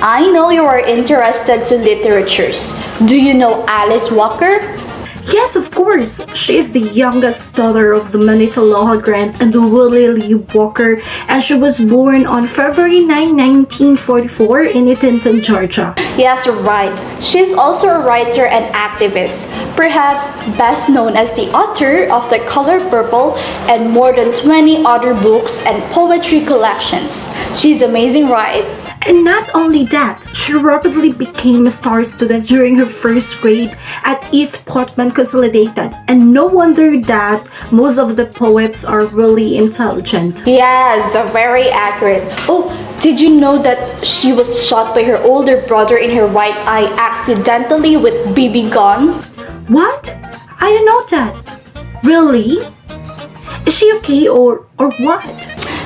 I know you are interested to literatures. Do you know Alice Walker? Yes, of course. She is the youngest daughter of the Manito Loha Grant and Willie Lee Walker, and she was born on February 9, 1944 in Eatonton, Georgia. Yes, right. She's also a writer and activist, perhaps best known as the author of The Color Purple and more than 20 other books and poetry collections. She's amazing, right? And not only that, she rapidly became a star student during her first grade at East Portman Consolidated, and no wonder that most of the poets are really intelligent. Yes, very accurate. Oh, did you know that she was shot by her older brother in her right eye accidentally with BB gun? What? I didn't know that. Really? Is she okay or what?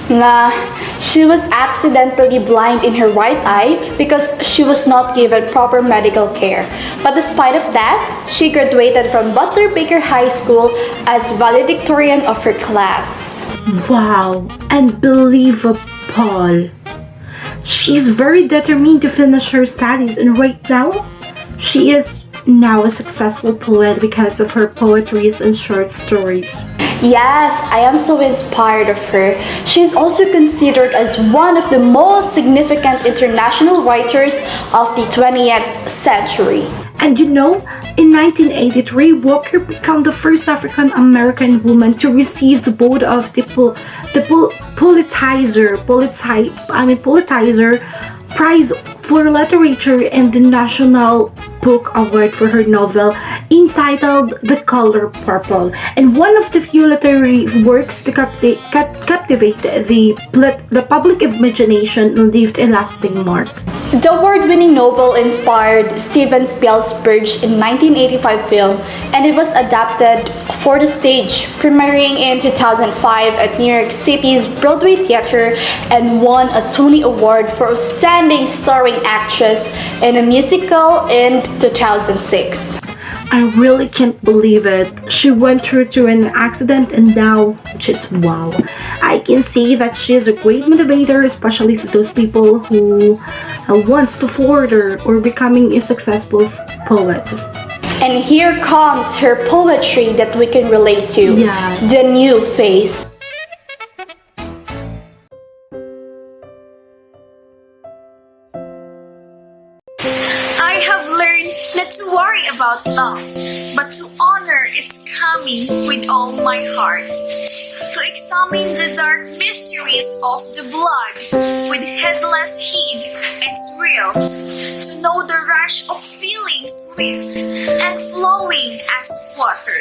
Nah, she was accidentally blind in her right eye because she was not given proper medical care. But despite of that, she graduated from Butler Baker High School as valedictorian of her class. Wow, unbelievable. She's very determined to finish her studies, and right now, she is now a successful poet because of her poetries and short stories. Yes, I am so inspired of her. She is also considered as one of the most significant international writers of the 20th century. And you know, in 1983, Walker became the first African American woman to receive the both of the Pulitzer Prize for Literature and the National Book Award for her novel entitled The Color Purple, and one of the few literary works to captivate the public imagination and leave a lasting mark. The award-winning novel inspired Steven Spielberg's in 1985 film, and it was adapted for the stage, premiering in 2005 at New York City's Broadway Theater and won a Tony Award for Outstanding Starring Actress in a Musical in 2006. I really can't believe it. She went through an accident and now just wow. I can see that she is a great motivator, especially to those people who wants to further or becoming a successful poet. And here comes her poetry that we can relate to. Yeah. The New Face. I have learned not to worry about love, but to honor its coming with all my heart. To examine the dark mysteries of the blood with headless heed and thrill. To know the rush of feelings swift and flowing as water.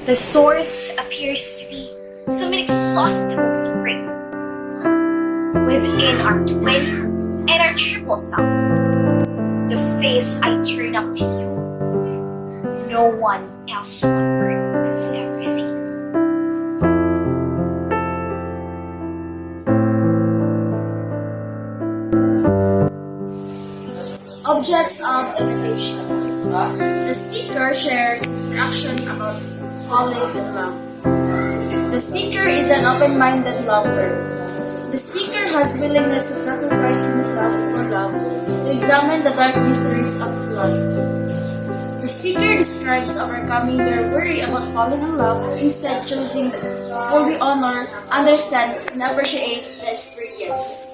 The source appears to be some inexhaustible spring within our twin and our triple selves. The face I turn up to you, no one else on earth has ever seen. Objects of imitation. The speaker shares instruction about falling in love. The speaker is an open-minded lover. The speaker has willingness to sacrifice himself for love, to examine the dark mysteries of love. The speaker describes overcoming their worry about falling in love, instead choosing to fully honor, understand, and appreciate the experience.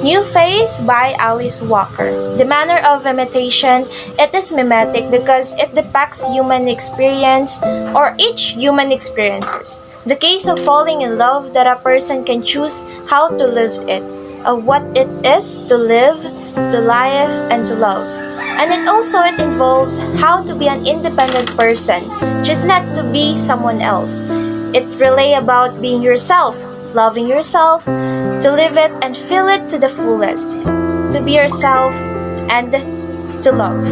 New Face by Alice Walker. The manner of imitation, it is mimetic because it depicts human experience or each human experiences. The case of falling in love that a person can choose how to live it, of what it is to live, to live, and to love. And it involves how to be an independent person, just not to be someone else. It really about being yourself, loving yourself, to live it and feel it to the fullest, to be yourself and to love.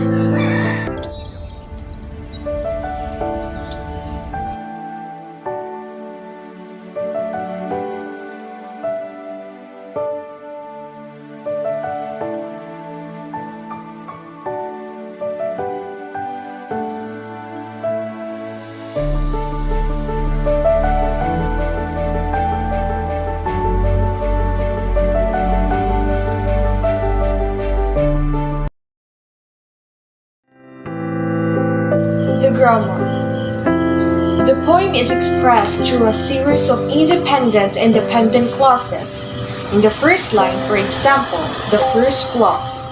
is expressed through a series of independent and dependent clauses. In the first line, for example, the first clause,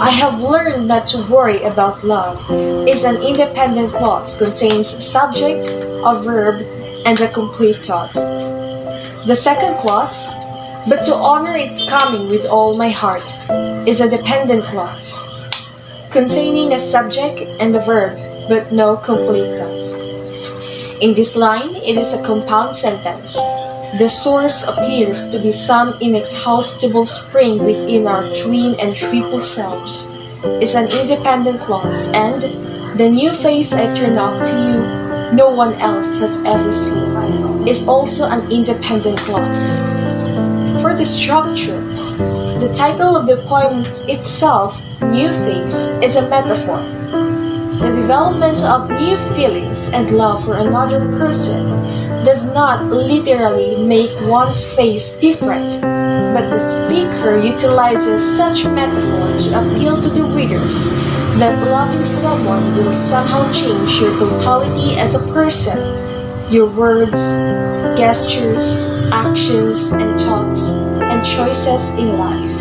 I have learned not to worry about love, is an independent clause, contains subject, a verb, and a complete thought. The second clause, but to honor its coming with all my heart, is a dependent clause, containing a subject and a verb, but no complete thought. In this line, it is a compound sentence. The source appears to be some inexhaustible spring within our twin and triple selves, is an independent clause, and the new face I turn out to you, no one else has ever seen, is also an independent clause. For the structure, the title of the poem itself, New Face, is a metaphor. The development of new feelings and love for another person does not literally make one's face different, but the speaker utilizes such metaphor to appeal to the readers that loving someone will somehow change your totality as a person, your words, gestures, actions, and thoughts, and choices in life.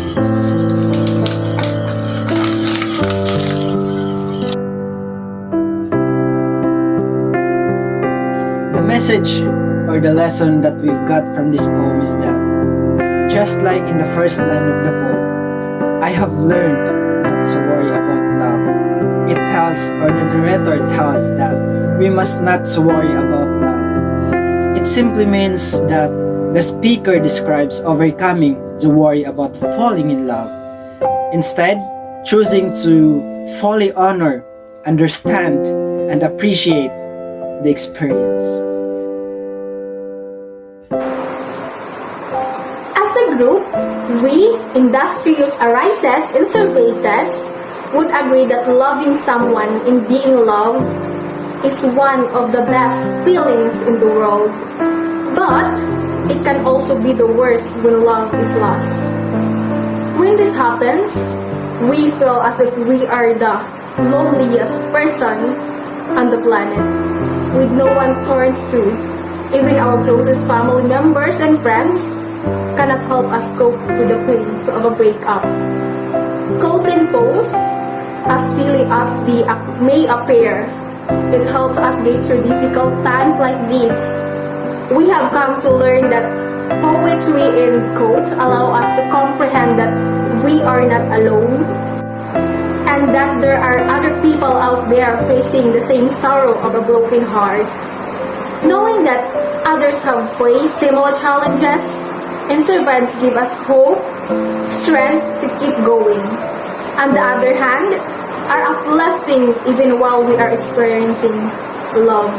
The message or the lesson that we've got from this poem is that, just like in the first line of the poem, I have learned not to worry about love. It tells, or the narrator tells, that we must not worry about love. It simply means that the speaker describes overcoming the worry about falling in love, instead choosing to fully honor, understand, and appreciate the experience. As a group, we, Industrious Arises and Cervantes, would agree that loving someone and being loved is one of the best feelings in the world. But it can also be the worst when love is lost. When this happens, we feel as if we are the loneliest person on the planet, with no one turns to. Even our closest family members and friends cannot help us cope with the pain of a breakup. Quotes and poems, as silly as they may appear, it helps us get through difficult times like these. We have come to learn that poetry and quotes allow us to comprehend that we are not alone, and that there are other people out there facing the same sorrow of a broken heart. Knowing that others have faced similar challenges and servants give us hope, strength to keep going. On the other hand, are uplifting even while we are experiencing love.